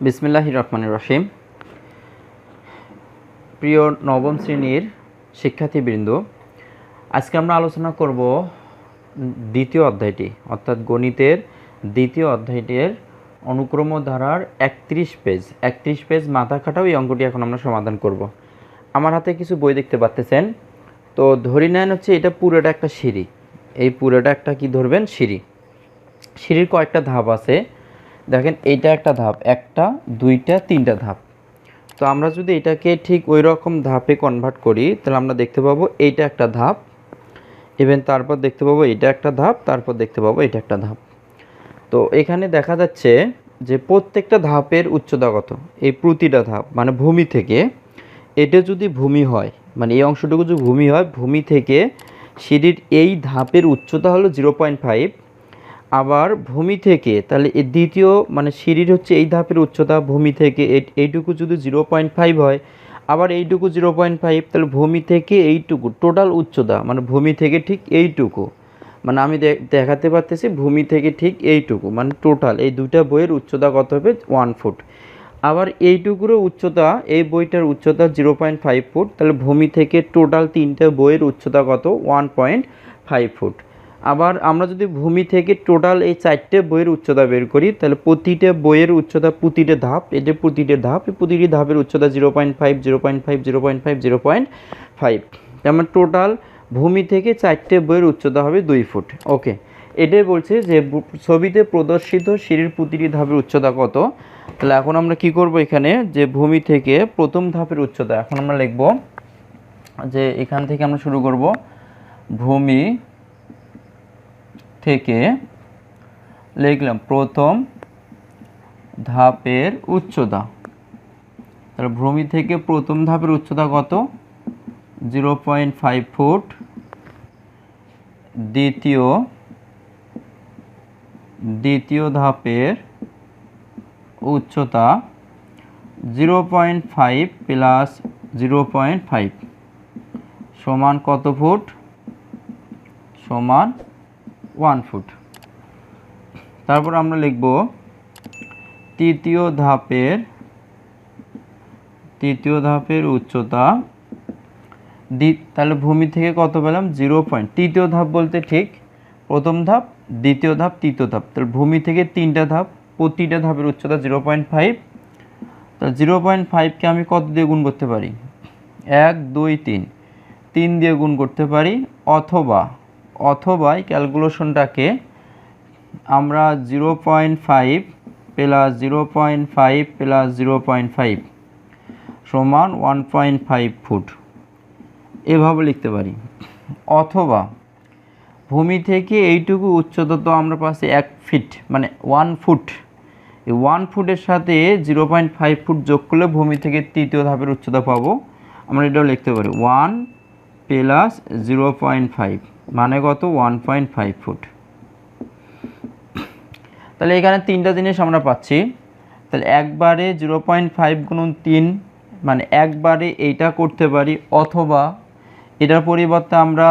বিসমিল্লাহির রহমানির রহিম। প্রিয় নবম শ্রেণীর শিক্ষার্থীবৃন্দ, আজকে আমরা আলোচনা করব দ্বিতীয় অধ্যায়টি অর্থাৎ গণিতের দ্বিতীয় অধ্যায়টির অনুক্রম ধারার 31 পেজ মাথা কাটাও এই অঙ্কটি এখন আমরা সমাধান করব। আমার হাতে কিছু বই দেখতে পাচ্ছেন। তো ধরি নেন হচ্ছে এটা পুরোটা একটা সিঁড়ি। এই পুরোটা একটা কি ধরবেন, সিঁড়ির কয়েকটা ধাপ আছে। দেখেন এইটা একটা ধাপ, একটা দুইটা তিনটা ধাপ। তো আমরা যদি এটাকে ঠিক ওই রকম ধাপে কনভার্ট করি তাহলে আমরা দেখতে পাবো এইটা একটা ধাপ, ইভেন তারপর দেখতে পাবো এটা একটা ধাপ, তারপর দেখতে পাবো এটা একটা ধাপ। তো এখানে দেখা যাচ্ছে যে প্রত্যেকটা ধাপের উচ্চতা কত। এই প্রতিটা ধাপ মানে ভূমি থেকে, এটা যদি ভূমি হয় মানে এই অংশটুকু যদি ভূমি হয়, ভূমি থেকে সিঁড়ির এই ধাপের উচ্চতা হলো 0.5। আবার ভূমি থেকে তাহলে এই দ্বিতীয় মানে সিঁড়ির হচ্ছে এই ধাপের উচ্চতা ভূমি থেকে এইটুকু যদি 0.5 হয়, আবার এইটুকু 0.5, তাহলে ভূমি থেকে এইটুকু টোটাল উচ্চতা মানে ভূমি থেকে ঠিক এইটুকু, মানে আমি দেখাতে পারতেছি ভূমি থেকে ঠিক এইটুকু মানে টোটাল এই দুইটা বইয়ের উচ্চতা কত হবে 1 ফুট। আবার এইটুকুরও উচ্চতা, এই বইটার উচ্চতা 0.5 ফুট, তাহলে ভূমি থেকে টোটাল তিনটা বইয়ের উচ্চতা কত 1.5 ফুট। আবার আমরা যদি ভূমি থেকে টোটাল এই চারটে বইয়ের উচ্চতা বের করি তাহলে প্রতিটা বইয়ের উচ্চতা প্রতিটা ধাপ, এই যে প্রতিটা ধাপ, এই প্রতিটি ধাপের উচ্চতা 0.5 0.5 0.5 0.5, যেমন টোটাল ভূমি থেকে চারটে বইয়ের উচ্চতা হবে 2 ফুট। ওকে, এটাই বলছে যে ছবিতে প্রদর্শিত সিঁড়ির প্রতিটি ধাপের উচ্চতা কত। তাহলে এখন আমরা কি করব, এখানে যে ভূমি থেকে প্রথম ধাপের উচ্চতা এখন আমরা লিখব যে এখান থেকে আমরা শুরু করব ভূমি থেকে, লিখলাম প্রথম ধাপের উচ্চতা। তাহলে ভূমি থেকে প্রথম ধাপের উচ্চতা কত 0.5 ফুট, দ্বিতীয় ধাপের উচ্চতা 0.5 প্লাস 0.5 সমান কত ফুট, সমান 1 ফুট। তারপর আমরা লিখব তৃতীয় ধাপের উচ্চতা, তাহলে ভূমি থেকে কত পেলাম 0. তৃতীয় ধাপ বলতে ঠিক প্রথম ধাপ, দ্বিতীয় ধাপ, তৃতীয় ধাপ, তাহলে ভূমি থেকে তিনটা ধাপ, প্রতিটা ধাপের উচ্চতা 0.5। তাহলে 0.5কে আমি কত দিয়ে গুণ করতে পারি, 1 2 3 দিয়ে গুণ করতে পারি, অথবা ক্যালকুলেশনটাকে আমরা 0.5 প্লাস 0.5 প্লাস 0.5 সমান 1.5 ফুট এভাবে লিখতে পারি। অথবা ভূমি থেকে এইটুকু উচ্চতা তো আমরা পাচ্ছি 1 ফিট মানে 1 ফুট, এই 1 ফুটের সাথে 0.5 ফুট যোগ করলে ভূমি থেকে তৃতীয় ধাপের উচ্চতা পাবো। আমরা এটাও লিখতে পারি 1 প্লাস 0.5 মানে কত 1.5 ফুট। তাহলে এখানে তিনটা জিনিস আমরা পাচ্ছি। তাহলে একবারে 0.5 গুণন 3 মানে একবারে এইটা করতে পারি, অথবা এটার পরিবর্তে আমরা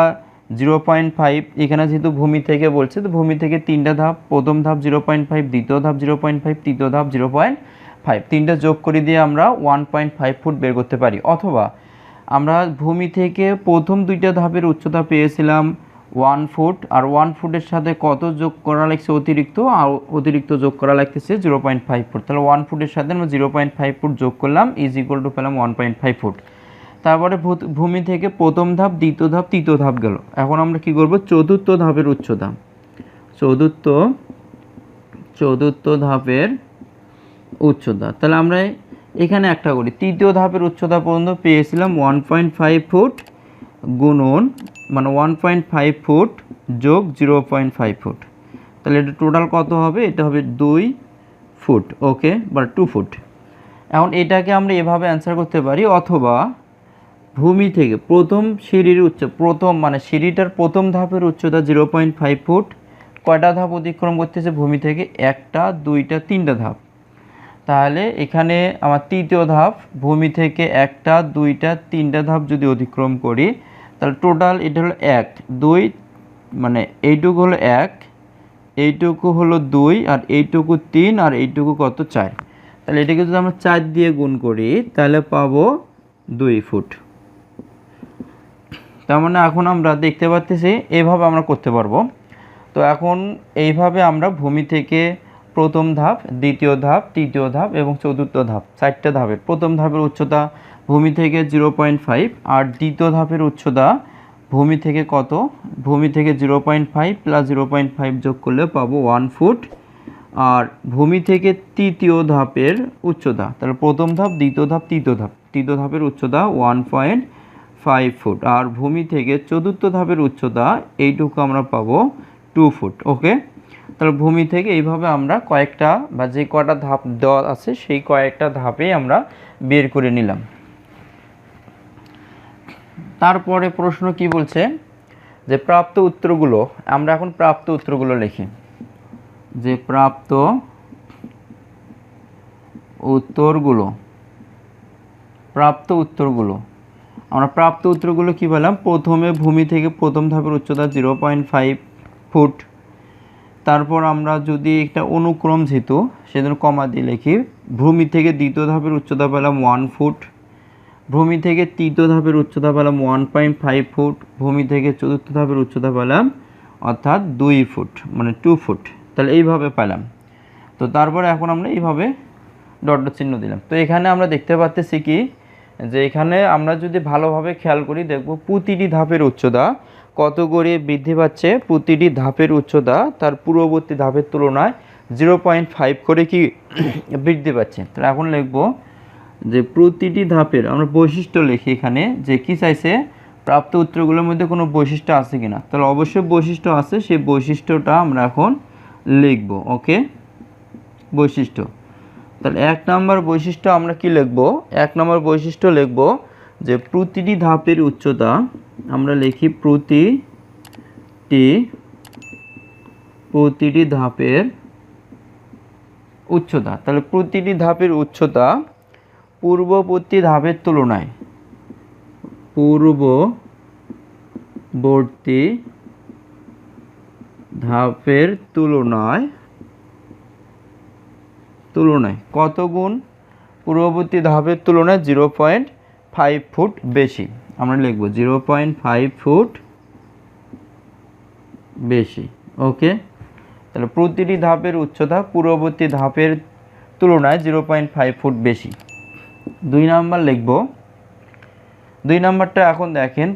0.5, এখানে যেহেতু ভূমি থেকে বলছে তো ভূমি থেকে তিনটা ধাপ, প্রথম ধাপ 0.5, দ্বিতীয় ধাপ 0.5, তৃতীয় ধাপ 0.5, তিনটা যোগ করে দিয়ে আমরা 1.5 ফুট বের করতে পারি। অথবা আমরা ভূমি থেকে প্রথম দুইটা ধাপের উচ্চতা পেয়েছিলাম 1 ফুট, আর 1 ফুটের সাথে কত যোগ করা লাগছে অতিরিক্ত যোগ করা লাগতেছে 0.5 ফুট। তাহলে 1 ফুটের সাথে আমরা 0.5 ফুট যোগ করলাম ইজ ইকুয়াল টু পেলাম 1.5 ফুট। তারপরে ভূমি থেকে প্রথম ধাপ, দ্বিতীয় ধাপ, তৃতীয় ধাপ গেল। এখন আমরা কি করব, চতুর্থ ধাপের উচ্চতা, চতুর্থ ধাপের উচ্চতা। তাহলে আমরা এখানে একটা করি, তৃতীয় ধাপের উচ্চতা পর্যন্ত পেয়েছিলাম 1.5 ফুট গুণন মানে 1.5 ফুট যোগ 0.5 ফুট, তাহলে এটা টোটাল কত হবে, এটা হবে 2 ফুট। ওকে, বা 2 ফুট। এখন এটাকে আমরা এভাবে অ্যান্সার করতে পারি। অথবা ভূমি থেকে প্রথম সিঁড়ির প্রথম মানে সিঁড়িটার প্রথম ধাপের উচ্চতা 0.5 ফুট, কয়টা ধাপ অতিক্রম করতেছে ভূমি থেকে, একটা দুইটা তিনটা ধাপ। তাহলে এখানে আমার তৃতীয় ধাপ ভূমি থেকে একটা দুইটা তিনটা ধাপ যদি অতিক্রম করি তাহলে টোটাল এটা হলো 1 2 মানে এইটুকু হলো 1, এইটুকু হলো 2, আর এইটুকু 3, আর এইটুকু কত 4। তাহলে এটাকে যদি আমরা 4 দিয়ে গুণ করি তাহলে পাবো 2 ফুট। তার মানে এখন আমরা দেখতে পাচ্ছি এইভাবে আমরা করতে পারবো। তো এখন এইভাবে আমরা ভূমি থেকে প্রথম ধাপ, দ্বিতীয় ধাপ, তৃতীয় ধাপ এবং চতুর্থ ধাপ, 4টে ধাপের প্রথম ধাপের উচ্চতা ভূমি থেকে 0.5 আর দ্বিতীয় ধাপের উচ্চতা ভূমি থেকে কত, ভূমি থেকে 0.5 প্লাস 0.5 যোগ করলে পাবো 1 ফুট। আর ভূমি থেকে তৃতীয় ধাপের উচ্চতা, তাহলে প্রথম ধাপ, দ্বিতীয় ধাপ, তৃতীয় ধাপের উচ্চতা 1.5 ফুট। আর ভূমি থেকে চতুর্থ ধাপের উচ্চতা এইটুকু আমরা পাবো 2 ফুট। ওকে, তাহলে ভূমি থেকে এইভাবে আমরা কয়েকটা বা যে কয়টা ধাপ দেওয়া আছে সেই কয়েকটা ধাপেই আমরা বের করে নিলাম। তারপরে প্রশ্ন কি বলছে যে প্রাপ্ত উত্তরগুলো, আমরা এখন প্রাপ্ত উত্তরগুলো লিখি। যে প্রাপ্ত উত্তরগুলো আমরা প্রাপ্ত উত্তরগুলো কি বললাম, প্রথমে ভূমি থেকে প্রথম ধাপের উচ্চতা 0.5 ফুট। তারপর আমরা যদি একটা অনুক্রম যেহেতু সেজন্য কমা দিয়ে লিখি, ভূমি থেকে দ্বিতীয় ধাপের উচ্চতা পেলাম 1 ফুট, ভূমি থেকে তৃতীয় ধাপের উচ্চতা পেলাম 1.5 ফুট, ভূমি থেকে চতুর্থ ধাপের উচ্চতা পেলাম অর্থাৎ 2 ফুট মানে 2 ফুট। তাহলে এইভাবে পেলাম। তো তারপরে এখন আমরা এইভাবে ডট ডট চিহ্ন দিলাম। তো এখানে আমরা দেখতে পাচ্ছি কি যে এখানে আমরা যদি ভালোভাবে খেয়াল করি দেখব প্রতিটি ধাপের উচ্চতা কত করে বৃদ্ধি পাচ্ছে, প্রতিটি ধাপের উচ্চতা তার পূর্ববর্তী ধাপের তুলনায় 0.5 করে কি বৃদ্ধি পাচ্ছে। তাহলে এখন লিখব যে প্রতিটি ধাপের আমরা বৈশিষ্ট্য লিখি এখানে, যে কি চাইছে প্রাপ্ত উত্তরগুলোর মধ্যে কোনো বৈশিষ্ট্য আছে কিনা। তাহলে অবশ্যই বৈশিষ্ট্য আছে, সেই বৈশিষ্ট্যটা আমরা এখন লিখব। ওকে, বৈশিষ্ট্য। তাহলে 1 নম্বর বৈশিষ্ট্য আমরা কি লিখব, 1 নম্বর বৈশিষ্ট্য লিখব যে প্রতিটি ধাপের উচ্চতা, আমরা লিখি প্রতিটি ধাপের উচ্চতা। তাহলে প্রতিটি ধাপের উচ্চতা পূর্ববর্তী ধাপের তুলনায় কত গুণ, পূর্ববর্তী ধাপের তুলনায় 0.5 ফুট বেশি। আমরা লিখব 0.5 ফুট বেশি। ওকে, তাহলে প্রতিটি ধাপের উচ্চতা পূর্ববর্তী ধাপের তুলনায় 0.5 ফুট বেশি। 2 নাম্বার লিখব। 2 নাম্বারটা এখন দেখেন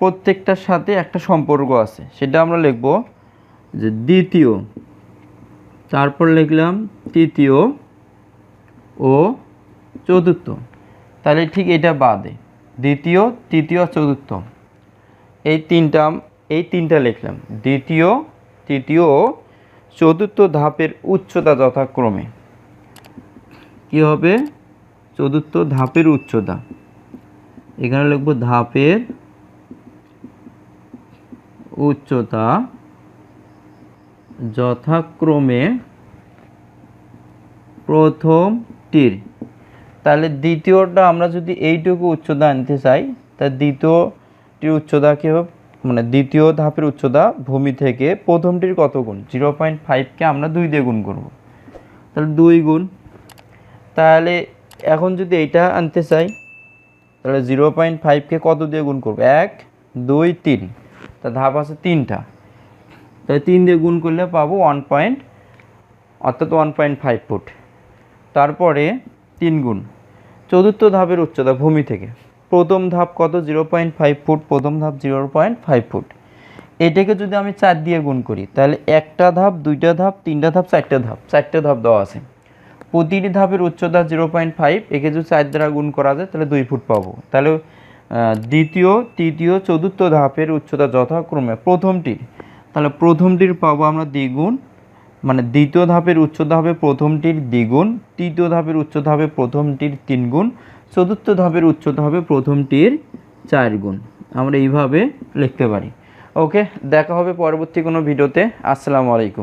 প্রত্যেকটার সাথে একটা সম্পর্ক আছে, সেটা আমরা লিখব যে দ্বিতীয়, তারপর লিখলাম তৃতীয় ও চতুর্থ। তাহলে ঠিক এটা বাদে দ্বিতীয়, তৃতীয়, চতুর্থ এই তিনটা লিখলাম। দ্বিতীয়, তৃতীয় ও চতুর্থ ধাপের উচ্চতা যথাক্রমে কি হবে, চতুর্থ ধাপের উচ্চতা, এখানে লিখব ধাপের উচ্চতা যথাক্রমে প্রথমটির। তাহলে দ্বিতীয়টা আমরা যদি এইটুকু উচ্চতা আনতে চাই, তাহলে দ্বিতীয়টির উচ্চতা কী হবে, মানে দ্বিতীয় ধাপের উচ্চতা ভূমি থেকে প্রথমটির কত গুণ, 0.5কে আমরা 2 দিয়ে গুণ করব, তাহলে 2 গুণ। তাহলে এখন যদি এইটা আনতে চাই তাহলে 0.5কে কত দিয়ে গুণ করব, 1, 2, 3, তা ধাপ আছে 3টা, তাহলে 3 দিয়ে গুণ করলে পাবো 1.5 ফুট। তারপরে 3 গুণ চতুর্থ ধাপের উচ্চতা ভূমি থেকে, প্রথম ধাপ কত 0.5 ফুট, প্রথম ধাপ 0.5 ফুট। এটাকে যদি আমি 4 দিয়ে গুণ করি তাহলে 1টা ধাপ, 2টা ধাপ, 3টা ধাপ, 4টে ধাপ দেওয়া আছে। প্রতিটি ধাপের উচ্চতা 0.5, একে যদি 4 দ্বারা গুণ করা যায় তাহলে 2 ফুট পাবো। তাহলে দ্বিতীয়, তৃতীয়, চতুর্থ ধাপের উচ্চতা যথাক্রমে প্রথমটির, তাহলে প্রথমটির পাবো আমরা দ্বিগুণ, মানে দ্বিতীয় ধাপের উচ্চতা হবে প্রথমটির দ্বিগুণ, তৃতীয় ধাপের উচ্চতা হবে প্রথমটির 3 গুণ, চতুর্থ ধাপের উচ্চতা হবে প্রথমটির 4 গুণ। আমরা এইভাবে লিখতে পারি। ওকে, দেখা হবে পরবর্তী কোনো ভিডিওতে। আসসালামু আলাইকুম।